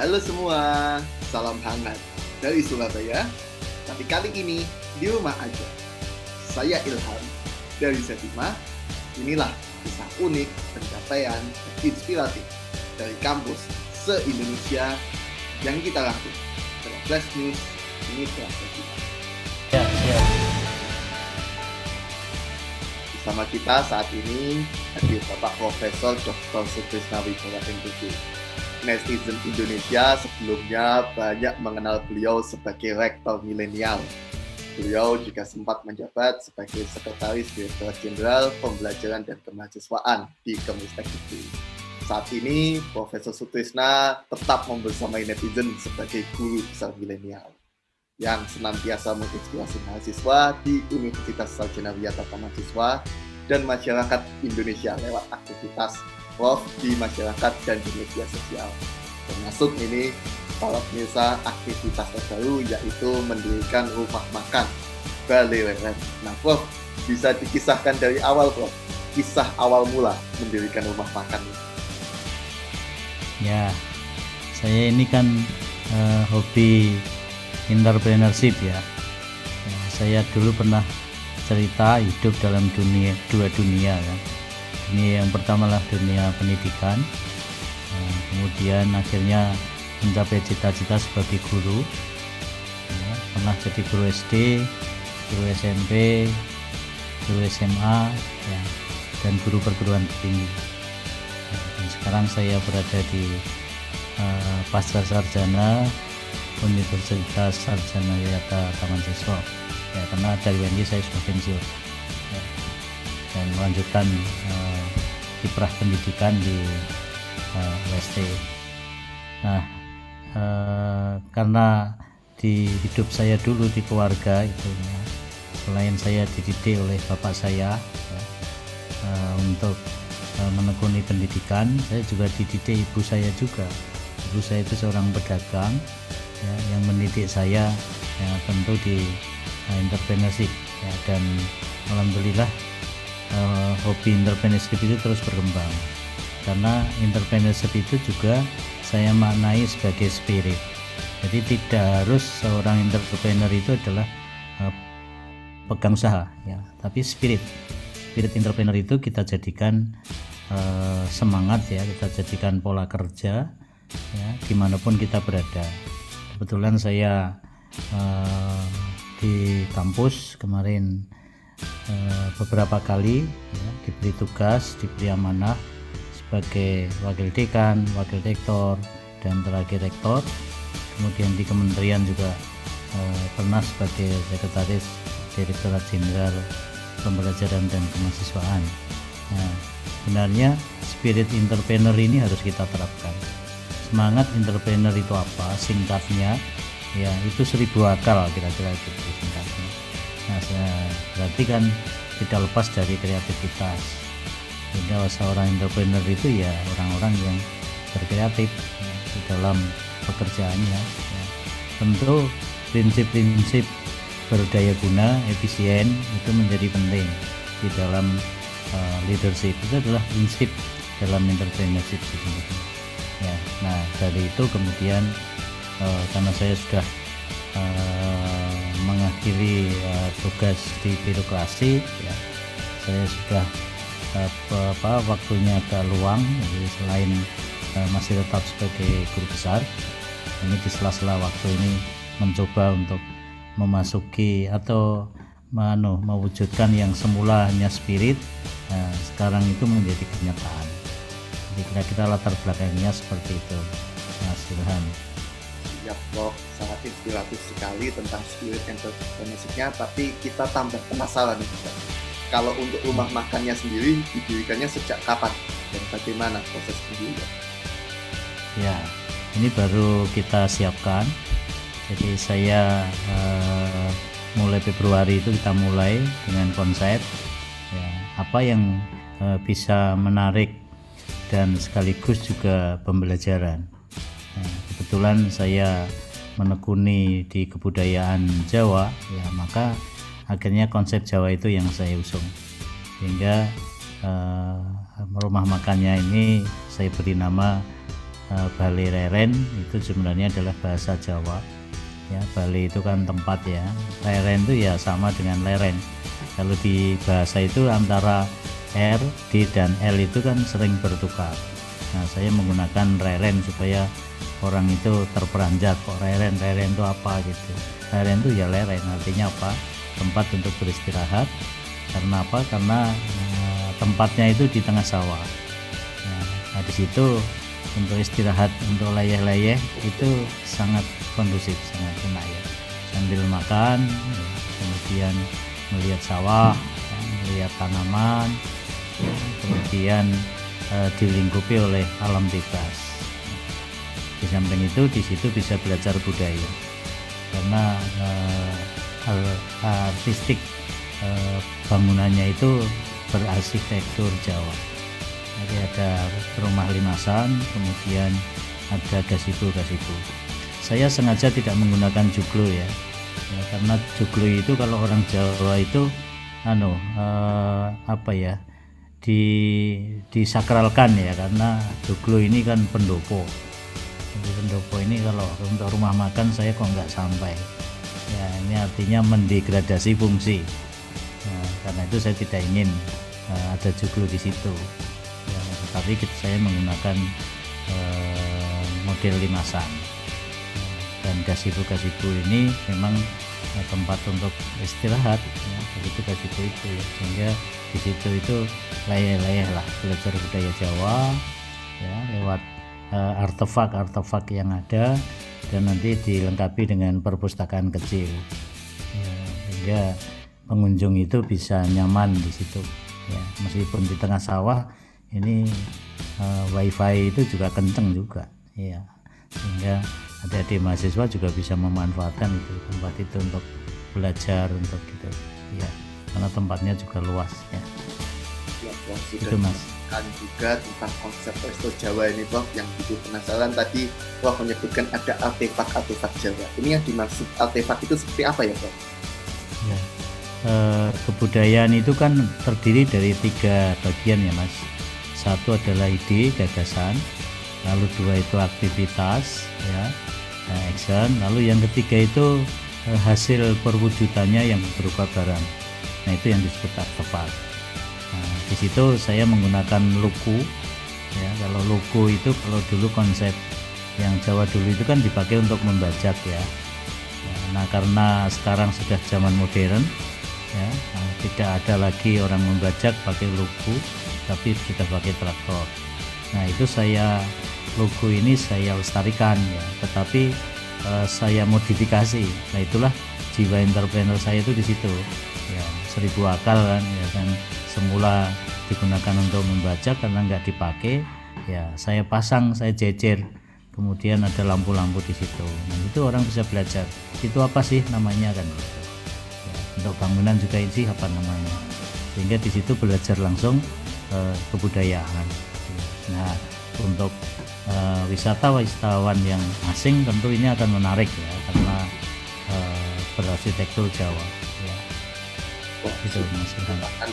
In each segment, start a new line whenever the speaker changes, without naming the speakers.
Halo semua, salam hangat dari Surabaya. Tapi kali ini di rumah aja. Saya Ilham dari Setima. Inilah kisah unik, pencapaian, dan inspiratif dari kampus se-Indonesia yang kita rangkum dalam Flash News Mitra Setima.
Ya, siap.
Bersama kita saat ini hadir Bapak Profesor Dr. Sutrisna Wibawa MPD. Netizen Indonesia sebelumnya banyak mengenal beliau sebagai rektor milenial. Beliau juga sempat menjabat sebagai Sekretaris Direktur Jenderal Pembelajaran dan Kemahasiswaan di Kemristek UPI. Saat ini, Profesor Sutrisna tetap membersamai netizen sebagai guru besar milenial yang senantiasa menginspirasi mahasiswa di Universitas Sarjana Wiyata Mahasiswa dan masyarakat Indonesia lewat aktivitas Prof di masyarakat dan di media sosial. Termasuk ini para pemirsa aktivitas terbaru yaitu mendirikan rumah makan Bale Leren. Nah Prof, bisa dikisahkan dari awal Prof, kisah awal mula mendirikan rumah makan ini.
Ya, saya ini kan hobi entrepreneurship ya. Saya dulu pernah cerita hidup dalam dua dunia kan. Ini yang pertama lah dunia pendidikan, kemudian akhirnya mencapai cita-cita sebagai guru. Ya, pernah jadi guru SD, guru SMP, guru SMA, ya, dan guru perguruan tinggi. Ya, dan sekarang saya berada di Pasca Sarjana Universitas Sarjana Wiyata Mahasiswa. Ya, karena dari UNY saya sudah pensiun. Ya, dan melanjutkan kiprah pendidikan di UST. Nah, karena di hidup saya dulu di keluarga itu, ya, selain saya dididik oleh bapak saya ya, untuk menekuni pendidikan, saya juga dididik ibu saya juga. Ibu saya itu seorang pedagang ya, yang mendidik saya ya, tentu di entrepreneurship ya, dan alhamdulillah hobi entrepreneurship itu terus berkembang, karena entrepreneurship itu juga saya maknai sebagai spirit. Jadi tidak harus seorang entrepreneur itu adalah pegang usaha ya, tapi spirit entrepreneur itu kita jadikan semangat ya, kita jadikan pola kerja ya, dimanapun kita berada. Kebetulan saya di kampus kemarin beberapa kali ya, diberi tugas, diberi amanah sebagai wakil dekan, wakil rektor, dan terakhir rektor. Kemudian di kementerian juga pernah sebagai sekretaris Direktorat Jenderal Pembelajaran dan Kemahasiswaan. Nah, sebenarnya spirit entrepreneur ini harus kita terapkan. Semangat entrepreneur itu apa? Singkatnya ya itu 1000 akal kira-kira gitu singkatnya. Nah, berarti kan tidak lepas dari kreativitas. Sehingga seorang entrepreneur itu ya orang-orang yang berkreatif ya, di dalam pekerjaannya ya. Tentu prinsip-prinsip berdaya guna, efisien itu menjadi penting di dalam leadership. Itu adalah prinsip dalam entrepreneurship itu. Ya, nah dari itu kemudian karena saya sudah mengakhiri tugas di birokrasi ya, saya sudah waktunya agak luang, jadi selain masih tetap sebagai guru besar, ini di sela-sela waktu ini mencoba untuk memasuki atau mewujudkan yang semula hanya spirit, sekarang itu menjadi kenyataan. Jadi kira-kira latar belakangnya seperti itu, Mas Ilham.
Ya Prof, sangat inspiratif sekali tentang spirit entrepreneurship-nya, tapi kita tambah penasaran nih Prof. Kalau untuk rumah makannya sendiri didirikannya sejak kapan dan bagaimana proses pendirian?
Ya, ini baru kita siapkan. Jadi saya mulai Februari itu kita mulai dengan konsep ya, apa yang bisa menarik dan sekaligus juga pembelajaran. Nah, kebetulan saya menekuni di kebudayaan Jawa ya, maka akhirnya konsep Jawa itu yang saya usung, sehingga rumah makannya ini saya beri nama Bale Reren itu sebenarnya adalah bahasa Jawa ya. Bale itu kan tempat ya, Reren itu ya sama dengan leren. Kalau di bahasa itu antara R, D, dan L itu kan sering bertukar. Nah, saya menggunakan Reren supaya orang itu terperanjat, kok Reren itu apa gitu. Reren itu ya leren, artinya apa? Tempat untuk beristirahat. Karena apa? Karena tempatnya itu di tengah sawah. Nah, di situ untuk istirahat, untuk layeh-layeh itu sangat kondusif, sangat enak ya. Sambil makan, ya, kemudian melihat sawah, ya, melihat tanaman, ya, kemudian dilingkupi oleh alam bebas. Di samping itu di situ bisa belajar budaya karena artistik bangunannya itu berarsitektur Jawa. Jadi ada rumah limasan, kemudian ada gazebo. Saya sengaja tidak menggunakan joglo ya, karena joglo itu kalau orang Jawa itu apa ya, disakralkan ya, karena joglo ini kan pendopo. Jadi pendopo ini kalau untuk rumah makan saya kok nggak sampai ya, ini artinya mendegradasi fungsi. Nah, karena itu saya tidak ingin ada joglo di situ ya, tapi saya menggunakan model limasan. Dan gazebo ini memang tempat untuk istirahat ya, begitu gazebo itu ya. Sehingga di situ itu layeh-layeh lah belajar budaya Jawa ya, lewat artefak yang ada, dan nanti dilengkapi dengan perpustakaan kecil ya, sehingga pengunjung itu bisa nyaman di situ ya. Meskipun di tengah sawah ini wifi itu juga kenceng juga ya, sehingga adik-adik mahasiswa juga bisa memanfaatkan itu tempat itu untuk belajar, untuk gitu ya, karena tempatnya juga luas ya. Itu Mas.
Kan juga tentang konsep resto Jawa ini Prof, yang bikin penasaran tadi Prof menyebutkan ada artefak Jawa. Ini yang dimaksud artefak itu seperti apa ya Prof?
Ya. Kebudayaan itu kan terdiri dari 3 bagian ya Mas. Satu adalah ide, gagasan, lalu 2 itu aktivitas ya, action, lalu yang ketiga itu hasil perwujudannya yang berupa barang. Nah, itu yang disebut artefak. Nah, di situ saya menggunakan luku ya. Kalau luku itu kalau dulu konsep yang Jawa dulu itu kan dipakai untuk membajak ya. Nah, karena sekarang sudah zaman modern ya, tidak ada lagi orang membajak pakai luku, tapi sudah pakai traktor. Nah, itu luku ini saya lestarikan ya, tetapi saya modifikasi. Nah, itulah jiwa entrepreneur saya itu di situ ya, 1000 akal kan ya kan. Semula digunakan untuk membaca, karena nggak dipakai ya saya pasang, saya jejer, kemudian ada lampu-lampu di situ. Nah, itu orang bisa belajar itu apa sih namanya kan gitu. Ya, untuk bangunan juga ini apa namanya, sehingga di situ belajar langsung kebudayaan. Nah, untuk wisatawan yang asing tentu ini akan menarik ya, karena berarsitektur Jawa ya. Itu Mas.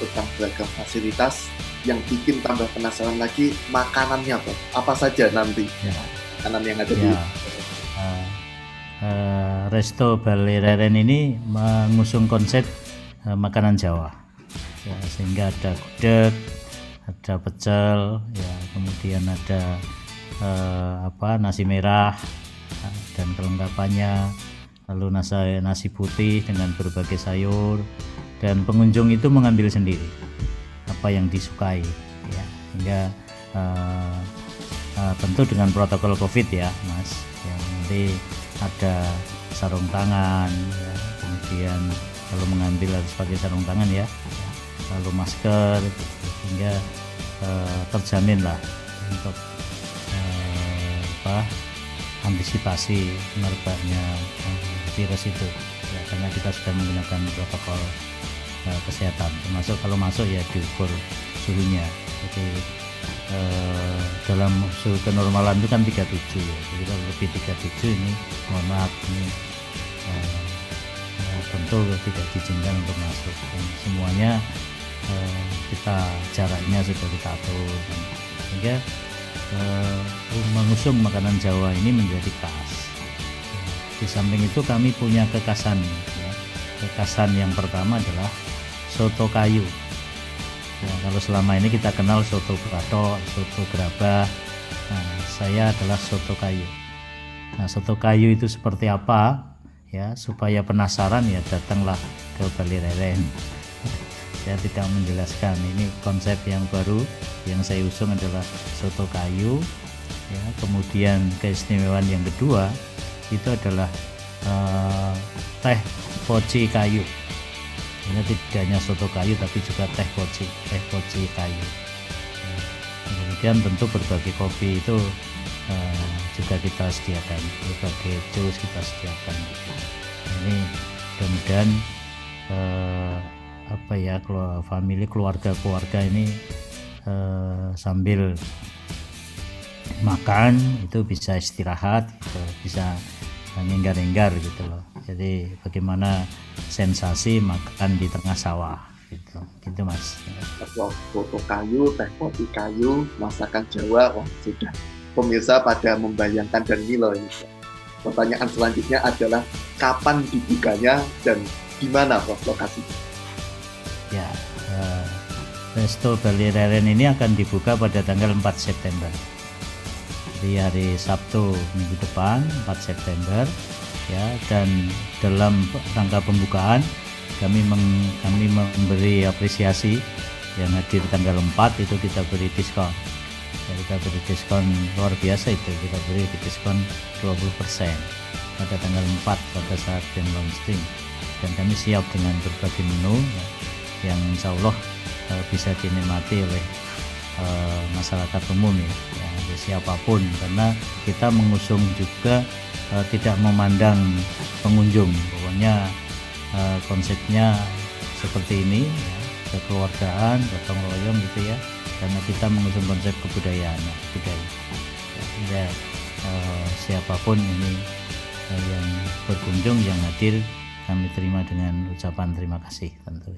Tentang beragam fasilitas yang bikin tambah penasaran lagi, makanannya apa saja nanti ya, makanan yang ada ya.
Resto Bale Reren ini mengusung konsep makanan Jawa ya, sehingga ada gudeg, ada pecel ya, kemudian ada nasi merah dan kelengkapannya, lalu nasi putih dengan berbagai sayur, dan pengunjung itu mengambil sendiri apa yang disukai ya, sehingga tentu dengan protokol COVID ya Mas ya, nanti ada sarung tangan ya, kemudian kalau mengambil harus pakai sarung tangan ya, lalu masker gitu, sehingga terjamin lah untuk antisipasi merebaknya virus itu ya, karena kita sudah menggunakan protokol kesehatan, termasuk kalau masuk ya diukur suhunya. Jadi dalam suhu kenormalan itu kan 37 ya, jadi kalau lebih 37 ini mohon maaf, ini tentu tidak diizinkan untuk masuk, dan semuanya kita jaraknya sudah kita atur, sehingga mengusung makanan Jawa ini menjadi khas. Di samping itu kami punya kekhasan ya. Kekhasan yang pertama adalah soto kayu ya, kalau selama ini kita kenal soto batok, soto gerabah. Nah, saya adalah soto kayu. Nah, soto kayu itu seperti apa ya, supaya penasaran ya datanglah ke Bali Reren. Saya tidak menjelaskan, ini konsep yang baru yang saya usung adalah soto kayu ya. Kemudian keistimewaan yang kedua itu adalah teh poci kayu. Ini tidak hanya soto kayu tapi juga teh poci kayu. Kemudian tentu berbagai kopi itu juga kita sediakan, berbagai jus kita sediakan. Ini mudah-mudahan family keluarga ini sambil makan itu bisa istirahat gitu, bisa ngenggar-ngenggar gitu loh. Jadi bagaimana sensasi makan di tengah sawah gitu Mas.
Soto kayu, teh kopi kayu, masakan Jawa, sudah pemirsa pada membayangkan dan nilo ini. Pertanyaan selanjutnya adalah kapan dibukanya dan di mana lokasinya?
Ya, Resto Bali Reren ini akan dibuka pada tanggal 4 September. Di hari Sabtu minggu depan 4 September ya, dan dalam rangka pembukaan kami memberi apresiasi yang hadir tanggal 4 itu kita beri diskon. Ya, kita beri diskon luar biasa, itu kita beri diskon 20% pada tanggal 4 pada saat grand launching, dan kami siap dengan berbagai menu ya, yang insya Allah bisa dinikmati oleh masyarakat umum ya, siapapun, karena kita mengusung juga tidak memandang pengunjung, pokoknya konsepnya seperti ini ya, kekeluargaan, gotong royong gitu ya, karena kita mengusung konsep kebudayaan ya, siapapun ini yang berkunjung, yang hadir, kami terima dengan ucapan terima kasih tentu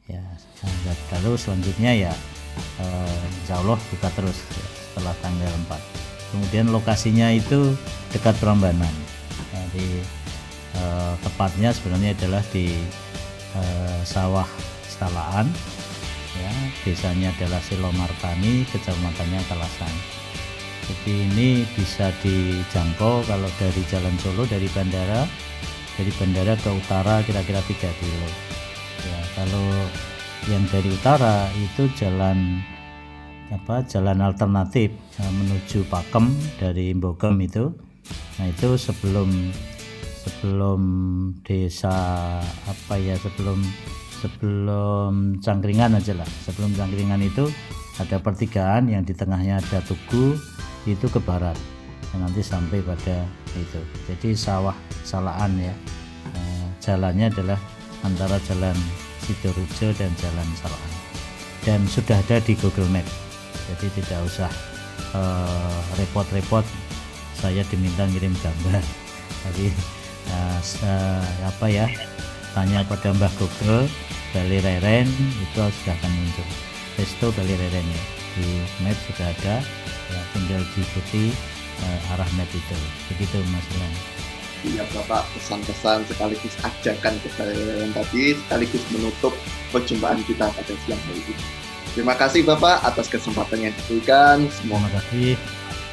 ya. Lalu selanjutnya ya insya Allah buka terus ya, setelah tanggal 4. Kemudian lokasinya itu dekat Prambanan. Jadi tepatnya sebenarnya adalah di Sawah Stalaan ya, desanya adalah Silomartani, kecamatannya Kalasan. Jadi ini bisa dijangkau kalau dari Jalan Solo, dari bandara ke utara kira-kira 3 kilo ya. Kalau yang dari utara itu jalan alternatif menuju Pakem dari Mbogem itu. Nah, itu sebelum desa sebelum Cangkringan aja lah. Sebelum Cangkringan itu ada pertigaan yang di tengahnya ada Tugu, itu ke barat. Dan nanti sampai pada itu. Jadi Sawah Salaan ya. Jalannya adalah antara Jalan Sidorejo dan Jalan Salaan. Dan sudah ada di Google Map. Jadi tidak usah repot-repot saya diminta ngirim gambar. Tapi tanya pada Mbah Google Bali Reren, itu sudah akan muncul Resto Bali Reren ya, di map sudah ada ya, tinggal diikuti arah map itu. Begitu Mas Bram.
Iya Bapak, pesan-pesan sekaligus ajakan ke Bali Reren tadi sekaligus menutup perjumpaan kita pada siang hari ini. Terima kasih Bapak atas kesempatan yang diberikan.
Terima kasih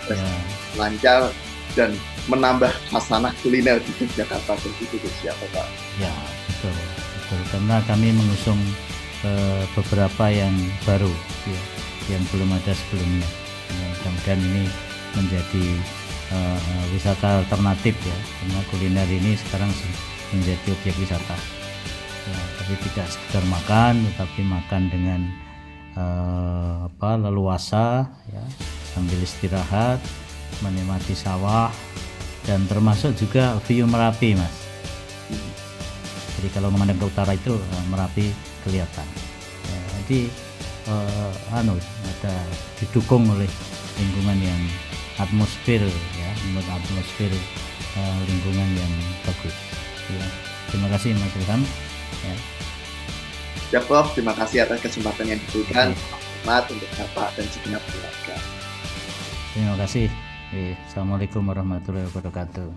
ya.
Lancar dan menambah khasanah kuliner di Yogyakarta begitu ya Bapak.
Ya betul, karena kami mengusung beberapa yang baru ya, yang belum ada sebelumnya. Mudah-mudahan ini menjadi wisata alternatif ya, karena kuliner ini sekarang menjadi objek wisata ya, tapi tidak sekedar makan, tetapi makan dengan leluasa ya, sambil istirahat, menikmati sawah, dan termasuk juga view Merapi Mas. Jadi kalau memandang ke utara itu Merapi kelihatan ya, jadi ada didukung oleh lingkungan yang atmosfer ya, menurut atmosfer lingkungan yang bagus ya. Terima kasih Mas Ilham ya.
Ya Prof, terima kasih atas kesempatan yang diberikan. Selamat untuk Bapak dan segenap keluarga.
Terima kasih. Assalamualaikum warahmatullahi wabarakatuh.